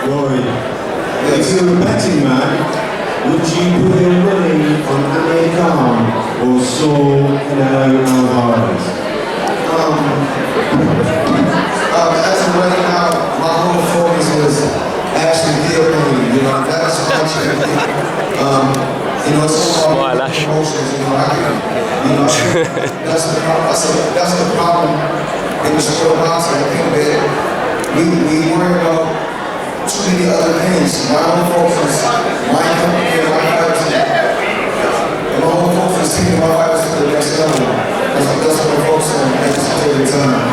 Roy, if you were a betting man, would you put your money on Amir Khan or Saul Alvarez? As of right now, my whole focus is actually campaigning. You know, that's my champion. You know, it's all about emotions. You know, that's the problem in the sport of boxing. I think that we worry about too many other things. My own focus, my company, and my fighters, and my whole focus is taking my fighters to the next level. That's what I'm focused on at this particular time.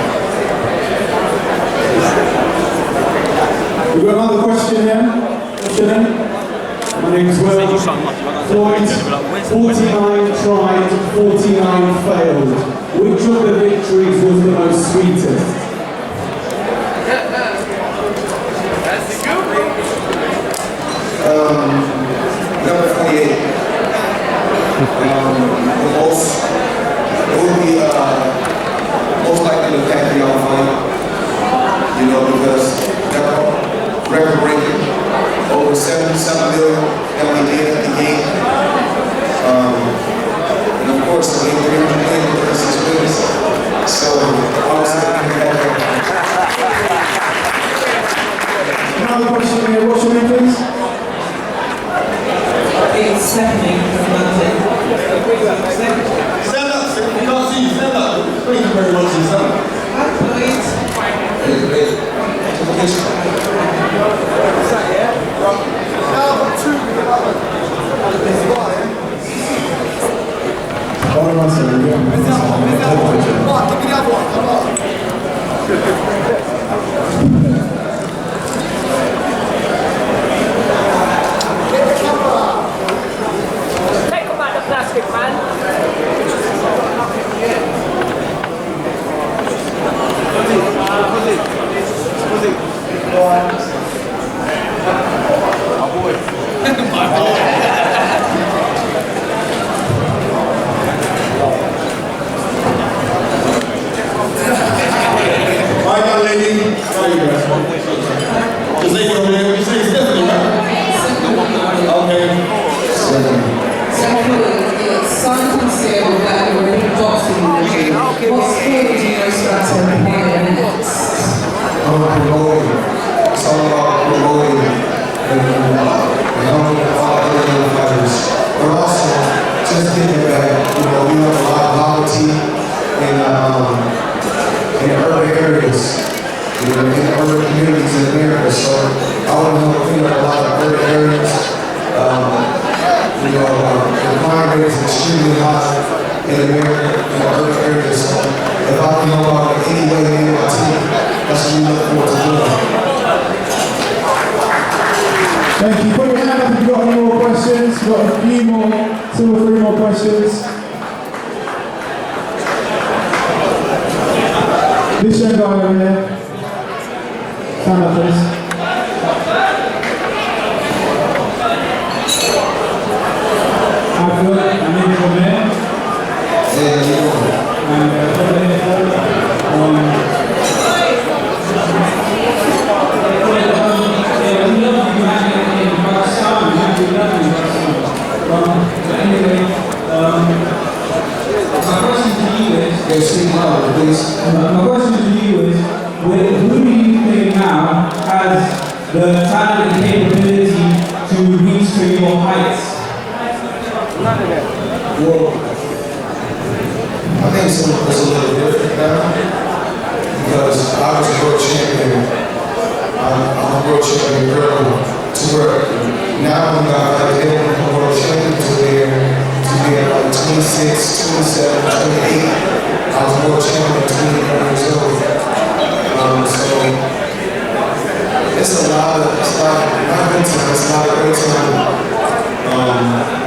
We've got another question here. My name's Will. Floyd, 49 tried, 49 failed. Which of the victories was the most sweetest? Number 48. It would be most likely the Pacquiao fight. You know, because record breaking, over 77 million that we did at the game. And of course, we were able to play with versus wins. So, honestly, another question here. What's your name, please? It's Stephanie from London. Stand up, sir. We can't see you. Stand up. Thank you very much, sir. Hi, Floyd. Take them out the plastic, man. Hi, young lady. How are you guys? Just say your name. You say Stephanie, right? Okay. Stephanie, it's signed and sealed that you're in boxing. What's good, you know, starts to prepare next? promoting. It's all about promoting and helping all other young fighters. But also, just thinking that, you know, we have a lot of poverty in urban areas, you know, in urban communities in America. So I want to help clean up a lot of urban areas. You know, the crime rate is extremely high in America, in the urban areas. So if I can help out in any way, any of my team, that's what we look forward to doing. Thank you. Put your hand up if you've got any more questions. We've got a few more, 2 or 3 more questions. This young guy over here. Stand up, please. I've got a name from there. And over here, my question to you is, who do you think now has the talent and capability to reach to your heights? Well, I think it's a little different now because I was a world champion. I'm a world champion girl to work. Now I'm able to become world champion to be at like 26, 27, 28. I was world champion at 21 years old. So it's a lot of, it's not a good time, it's not a great time.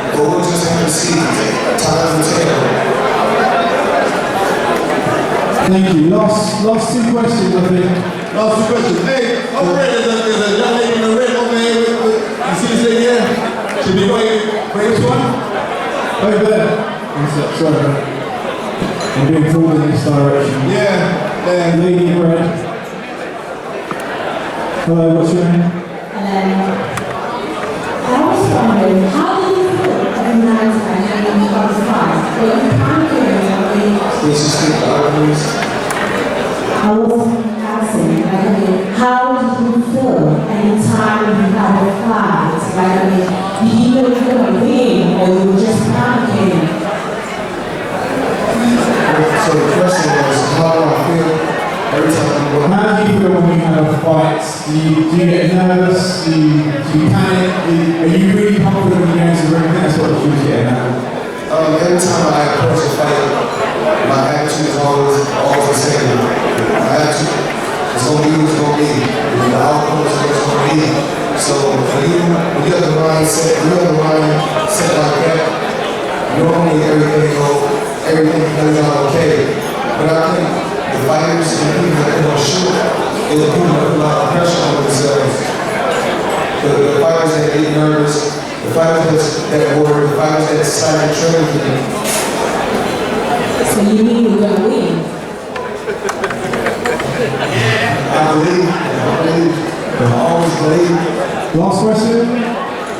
But we'll just have to see. Time will tell. Thank you. Last 2 questions, I think. Last 2 questions. Hey, over there, there's a young lady in the red over there. You see this lady here? Should be waiting. Which one? Over there. Sorry. I'm being pulled in this direction. Yeah. Lady in red. Hello, what's your name? I was wondering, how did you feel every night when you got the fight? Were you panicking? I was asking, how did you feel any time you had a fight? Did you know you were going to win or you were just panicking? So the question was, how do I feel every time I'm going? How do you feel when you have a fight? Do you get nervous? Do you panic? Are you really confident when you go into the ring? That's what you was getting at. Every time I approach a fight, my attitude is always the same. My attitude is going to be what's going to be. The outcome is what's going to be. So when you have the mindset like that, normally everything goes out okay. But I think the fighters and the people that are going to shoot, is the people that put a lot of pressure on themselves. The fighters that get nervous, the fighters that worry, the fighters that silent training. So you mean you're going to win? I believe, I always believe. Last question?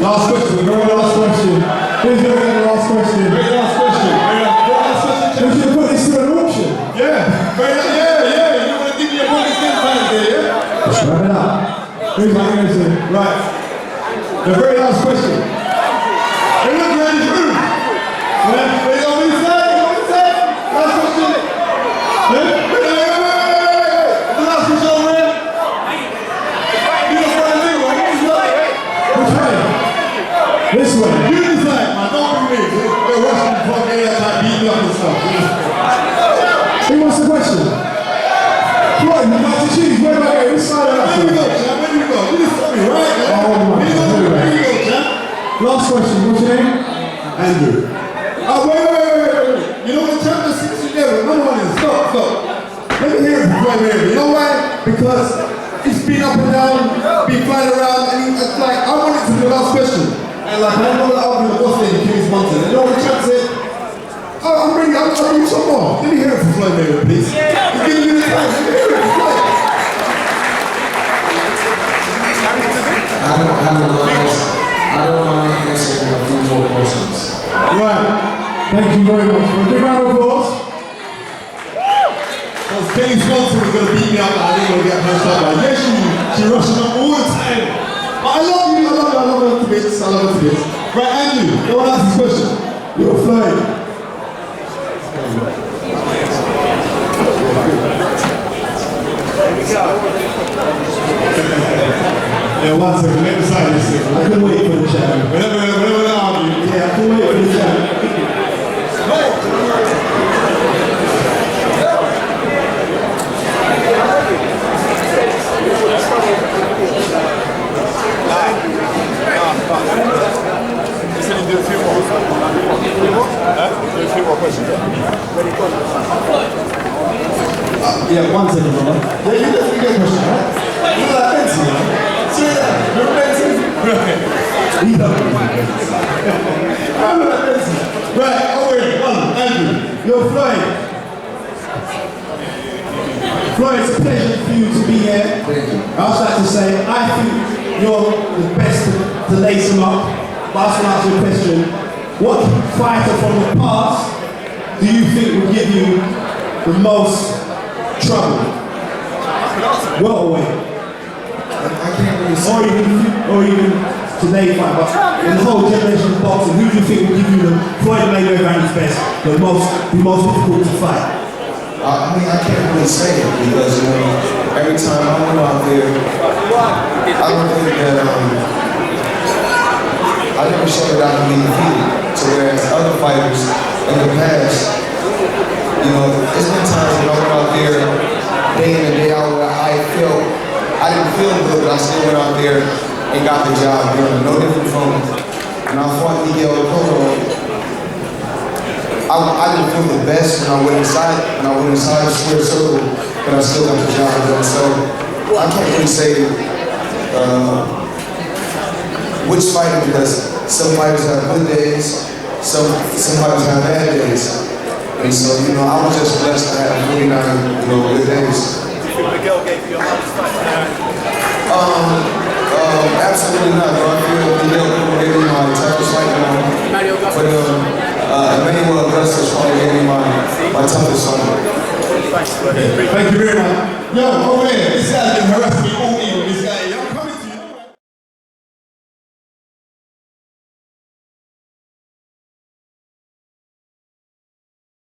Last question, the very last question. Who's going to get the last question? Very last question. We should put this to an auction. Yeah. You want to give me a bonus game time there, yeah? Let's wrap it up. Who's going to go to? Right. The very last question. Hey, look around this room. What you want me to say? Last question. Wait. The last question over here. You don't want to do it. Which way? This way. You decide, man. Don't be me. They're rushing the fuck in and beating up and stuff. Who wants the question? Floyd, you got to choose. Where do I go? Which side of that? Where you go, Chad? Where you go? You just tell me, right? Oh, my God. Where you go, Chad? Last question. What's your name? Andrew. Oh, wait. You know what the champion sits together? Number one is stop. Let me hear it from Floyd Mayweather. You know why? Because he's been up and down, been flying around, and it's like, I want it to be the last question. And like, I know that I'll be the boss lady, King's Mountain. You know what the champ said? Oh, I'm ready you some more. Let me hear it from Floyd Mayweather, please. He's giving me the time. Let me hear it from Floyd. I don't mind answering a few more questions. Right. Thank you very much. For a big round of applause. Because King's Mountain was going to beat me up, and I didn't want to get punched up. Like, yeah, she rushing up all the time. But I love you, I love her to bits. Right, Andrew, go on ask this question. You're flying. Yeah, 1 second, let me decide this thing. I couldn't wait for the chat. Whenever they argue. Yeah, I couldn't wait for the chat. Do a few more. Do a few more questions. Yeah, 1 second, brother. Yeah, you definitely get a question, right? You look like Benson, you know? See that? You're Benson? Right. He does. I look like Benson. Right, Andrew, you're Floyd. Floyd, it's a pleasure for you to be here. Thank you. I also like to say, I think you're the best to lace them up. But I also ask you a question. What fighter from the past do you think will give you the most trouble? Welterweight. I can't really say. Or even today fight, but in the whole generation of boxing, who do you think will give you the Floyd Mayweather at his best, the most difficult to fight? I mean, I can't really say it because, you know, every time I went out there, I don't think that, I never showed it out to be defeated. So whereas other fighters in the past, you know, there's been times when I went out there day in and day out where I didn't feel good, but I still went out there and got the job done. No different from when I fought Miguel Cotto. I didn't feel the best when I went inside the square circle, but I still got the job done. So I can't really say which fighter, because some fighters have good days, some fighters have bad days. And so, you know, I was just blessed to have 49, good days. Miguel gave you your hardest fight? Absolutely not, bro. I feel Miguel gave me my toughest fight now. But Emmanuel Augustus probably gave me my toughest fight. Thank you very much. Yo, over here, this guy's been harassing me all